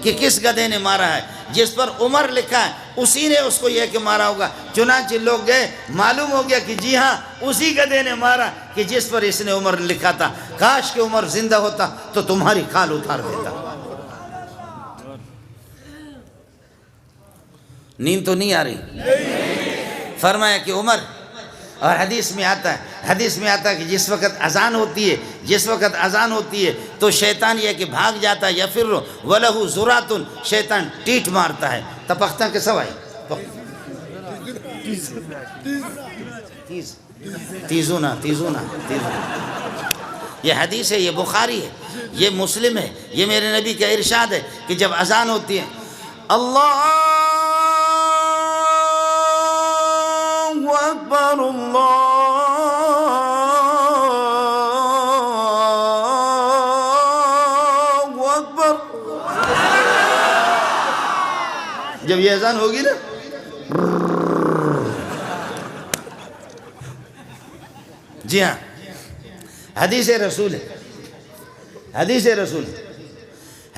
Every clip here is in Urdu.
کہ کس گدھے نے مارا ہے، جس پر عمر لکھا ہے اسی نے اس کو یہ کہ مارا ہوگا۔ چنانچہ لوگ گئے، معلوم ہو گیا کہ جی ہاں اسی گدھے نے مارا کہ جس پر اس نے عمر لکھا تھا۔ کاش کہ عمر زندہ ہوتا تو تمہاری کھال اتار دیتا۔ نیند تو نہیں آ رہی؟ فرمایا کہ عمر، اور حدیث میں آتا ہے کہ جس وقت اذان ہوتی ہے تو شیطان یہ کہ بھاگ جاتا ہے، یفر وَلَهُ ذُرَاتٌ، شیطان ٹیٹ مارتا ہے۔ تپختہ کے سوائے تیزونا یہ حدیث ہے، یہ بخاری ہے، یہ مسلم ہے، یہ میرے نبی کا ارشاد ہے کہ جب اذان ہوتی ہے اللہ اکبر اللہ اکبر، جب یہ اذان ہوگی نا جی ہاں حدیث رسول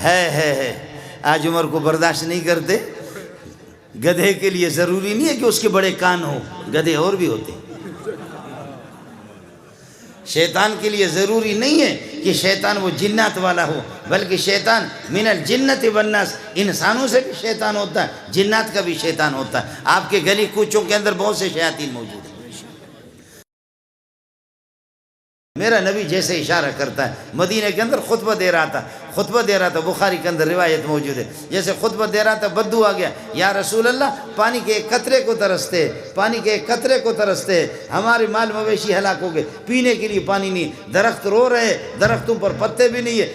ہے۔ آج عمر کو برداشت نہیں کرتے۔ گدھے کے لیے ضروری نہیں ہے کہ اس کے بڑے کان ہو، گدھے اور بھی ہوتے۔ شیطان کے لیے ضروری نہیں ہے کہ شیطان وہ جنات والا ہو، بلکہ شیطان من الجنت والناس، انسانوں سے بھی شیطان ہوتا ہے، جنات کا بھی شیطان ہوتا ہے۔ آپ کے گلی کوچوں کے اندر بہت سے شیاطین موجود ہیں۔ میرا نبی جیسے اشارہ کرتا ہے، مدینہ کے اندر خطبہ دے رہا تھا، بخاری کے اندر روایت موجود ہے، جیسے خطبہ دے رہا تھا بدو آ گیا، یا رسول اللہ پانی کے ایک قطرے کو ترستے، ہمارے مال مویشی ہلاک ہو گئے، پینے کے لیے پانی نہیں، درخت رو رہے، درختوں پر پتے بھی نہیں ہے،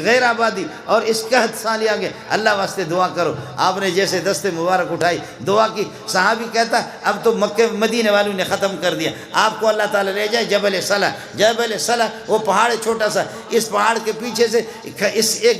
غیر آبادی، اور اس قحط سالی آ گئے، اللہ واسطے دعا کرو۔ آپ نے جیسے دست مبارک اٹھائی، دعا کی، صحابی کہتا اب تو مکہ مدینے والوں نے ختم کر دیا، آپ کو اللہ تعالیٰ لے جائے جبل صلح، وہ پہاڑ چھوٹا سا، اس پہاڑ کے پیچھے سے ایک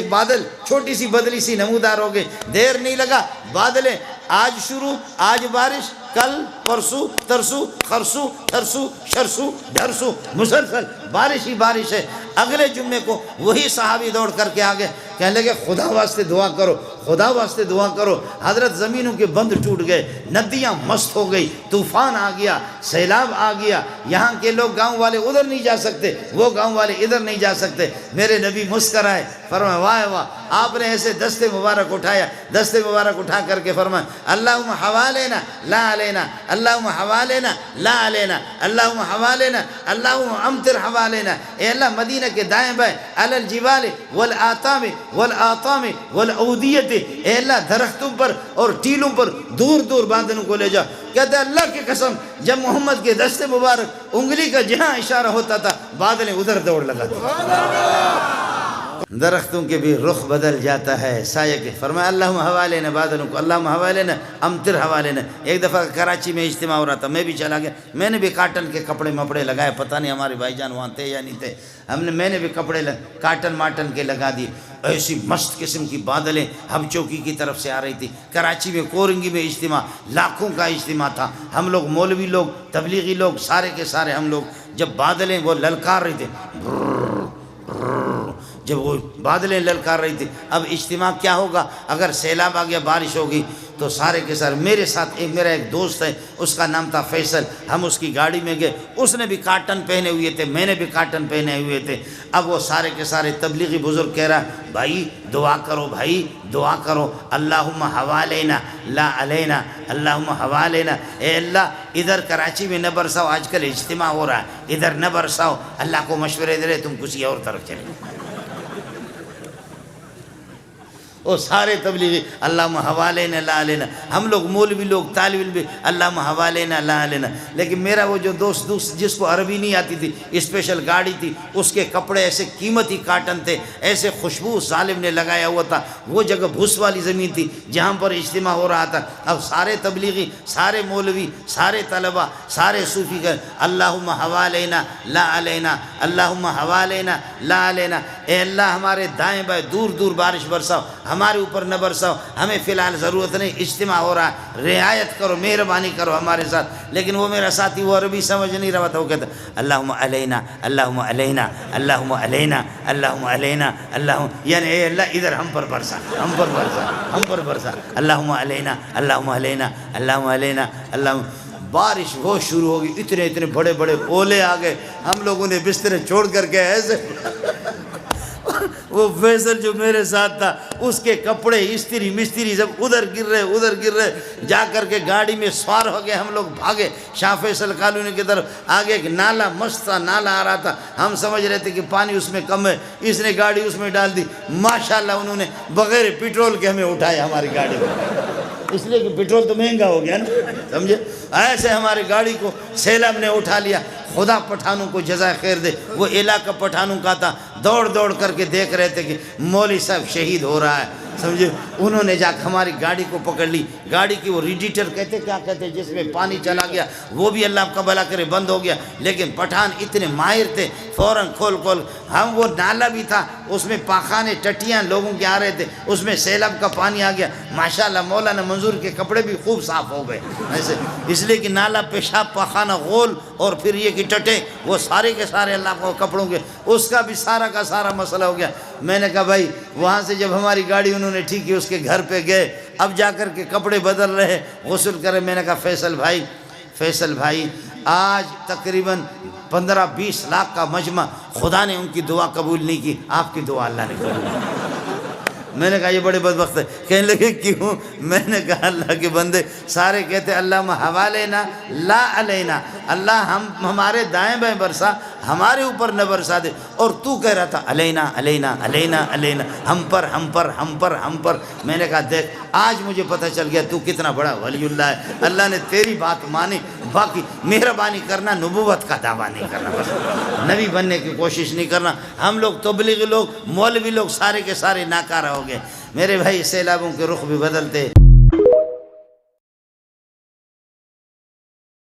بادل، چھوٹی سی بدلی سی نمودار ہو گئی، دیر نہیں لگا، بادلیں آج شروع، آج بارش، کل پرسو ترسو خرسو ترسو شرسو ڈھرسو، مسلسل بارش ہی بارش ہے۔ اگلے جمعے کو وہی صحابی دوڑ کر کے آگے کہنے لگے خدا واسطے دعا کرو۔ حضرت زمینوں کے بند ٹوٹ گئے، ندیاں مست ہو گئی، طوفان آ گیا، سیلاب آ گیا، یہاں کے لوگ گاؤں والے ادھر نہیں جا سکتے، وہ گاؤں والے ادھر نہیں جا سکتے۔ میرے نبی مسکرائے، فرمایا واہ واہ، آپ نے ایسے دست مبارک اٹھا کر کے فرمایا اللہم حوالنا لا علینا، اللہم حوالنا لا علینا، اللہم حوالنا، اللہم امطر حوالنا، اے اللہ مدینہ کے دائیں بائیں علی الجبال والآتام والعودیت، اے اللہ درختوں پر اور ٹیلوں پر دور دور بادلوں کو لے جا۔ کہتے ہیں اللہ کی قسم جب محمد کے دست مبارک انگلی کا جہاں اشارہ ہوتا تھا بادلیں ادھر دوڑ لگاتے، درختوں کے بھی رخ بدل جاتا ہے سایہ کے۔ فرمایا اللہم حوالنا، بادلوں کو اللہم حوالنا امطر حوالنا۔ ایک دفعہ کراچی میں اجتماع ہو رہا تھا، میں بھی چلا گیا، میں نے بھی کاٹن کے کپڑے مپڑے لگائے، پتہ نہیں ہمارے بھائی جان وہاں تھے یا نہیں تھے، میں نے بھی کپڑے کاٹن ماٹن کے لگا دیے۔ ایسی مست قسم کی بادلیں ہم چوکی کی طرف سے آ رہی تھی۔ کراچی میں کورنگی میں اجتماع، لاکھوں کا اجتماع تھا، ہم لوگ مولوی لوگ، تبلیغی لوگ، سارے کے سارے ہم لوگ، جب بادلیں وہ للکار رہی تھے، جب وہ بادلیں للکار رہی تھی، اب اجتماع کیا ہوگا؟ اگر سیلاب آ گیا، بارش ہوگی تو سارے کے سارے، میرے ساتھ میرا ایک دوست ہے، اس کا نام تھا فیصل، ہم اس کی گاڑی میں گئے، اس نے بھی کاٹن پہنے ہوئے تھے، میں نے بھی کاٹن پہنے ہوئے تھے۔ اب وہ سارے کے سارے تبلیغی بزرگ کہہ رہا بھائی دعا کرو، اللہم حوالنا لا علینا، اللہم حوالنا، اے اللہ ادھر کراچی میں نہ برساؤ، آج کل اجتماع ہو رہا ہے، ادھر نہ برساؤ، اللہ کو مشورے دے رہے تم کسی اور طرف چلے۔ وہ سارے تبلیغی اللہم حوالنا لا علینا، ہم لوگ مولوی لوگ طالب علم بھی اللہم حوالنا لا علینا۔ لیکن میرا وہ جو دوست جس کو عربی نہیں آتی تھی، اسپیشل گاڑی تھی، اس کے کپڑے ایسے قیمتی کاٹن تھے، ایسے خوشبو ظالم نے لگایا ہوا تھا، وہ جگہ بھوس والی زمین تھی جہاں پر اجتماع ہو رہا تھا۔ اب سارے تبلیغی، سارے مولوی، سارے طلبہ، سارے صوفی کہ اللہم حوالنا لا علینا، اللہم حوالنا لا علینا، اے اللہ ہمارے دائیں بائیں دور دور بارش برساؤ، ہمارے اوپر نہ برساؤ، ہمیں فی الحال ضرورت نہیں، اجتماع ہو رہا ہے، رعایت کرو، مہربانی کرو ہمارے ساتھ۔ لیکن وہ میرا ساتھی وہ عربی سمجھ نہیں رہا تھا، وہ کہتا اللہم علینا اللہم علینا اللہم علینا اللہم علینا اللہم، یعنی اے اللہ ادھر ہم پر برسا، ہم پر برسا، ہم پر برسا، اللہم علینا اللہم علینا اللہم علینا اللہم۔ بارش وہ شروع ہوگی، اتنے اتنے بڑے بڑے اولے آ گئے، ہم لوگوں نے بسترے چھوڑ کر کے ایسے وہ فیصل جو میرے ساتھ تھا اس کے کپڑے استری مستری سب ادھر گر رہے، جا کر کے گاڑی میں سوار ہو گئے، ہم لوگ بھاگے شاہ فیصل کالونی کی طرف۔ آگے ایک نالا مست تھا، نالا آ رہا تھا، ہم سمجھ رہے تھے کہ پانی اس میں کم ہے، اس نے گاڑی اس میں ڈال دی، ماشاءاللہ انہوں نے بغیر پیٹرول کے ہمیں اٹھایا ہماری گاڑی میں، اس لیے کہ پیٹرول تو مہنگا ہو گیا نا، سمجھے؟ ایسے ہماری گاڑی کو سیلاب نے اٹھا لیا۔ خدا پٹھانوں کو جزائے خیر دے، وہ علاقہ پٹھانوں کا تھا، دوڑ دوڑ کر کے دیکھ رہے تھے کہ مولوی صاحب شہید ہو رہا ہے، سمجھے؟ انہوں نے جا کے ہماری گاڑی کو پکڑ لی، گاڑی کی وہ ریڈیٹر کہتے کیا کہتے جس میں پانی چلا گیا، وہ بھی اللہ کا بھلا کرے بند ہو گیا، لیکن پٹھان اتنے ماہر تھے، فوراً کھول ہم، وہ نالا بھی تھا، اس میں پاخانے ٹٹیاں لوگوں کے آ رہے تھے، اس میں سیلاب کا پانی آ گیا، ماشاءاللہ مولانا منظور کے کپڑے بھی خوب صاف ہو گئے ایسے، اس لیے کہ نالا پیشاب پاخانہ غول اور پھر یہ کہ ٹٹے وہ سارے کے سارے اللہ کو کپڑوں کے، اس کا بھی سارا کا سارا مسئلہ ہو گیا۔ میں نے کہا بھائی وہاں سے جب ہماری گاڑی انہوں نے ٹھیک کی، اس کے گھر پہ گئے، اب جا کر کے کپڑے بدل رہے، غسل کرے۔ میں نے کہا فیصل بھائی آج تقریباً 15-20 لاکھ کا مجمع، خدا نے ان کی دعا قبول نہیں کی، آپ کی دعا اللہ نے قبول کی۔ میں نے کہا یہ بڑے بدبخت ہے، کہنے لگے کیوں؟ میں نے کہا اللہ کے بندے سارے کہتے اللہم حوالینا لا علینا، اللہ ہمارے دائیں بائیں برسا، ہمارے اوپر نہ برسا دے، اور تو کہہ رہا تھا علینا علینا علینا علینا، ہم پر ہم پر ہم پر ہم پر۔ میں نے کہا دیکھ آج مجھے پتہ چل گیا تو کتنا بڑا ولی اللہ ہے، اللہ نے تیری بات مانی، باقی مہربانی کرنا، نبوت کا دعویٰ نہیں کرنا، بس نبی بننے کی کوشش نہیں کرنا۔ ہم لوگ تبلیغی لوگ، مولوی لوگ سارے کے سارے ناکارہ ہو گئے۔ میرے بھائی سیلابوں کے رخ بھی بدلتے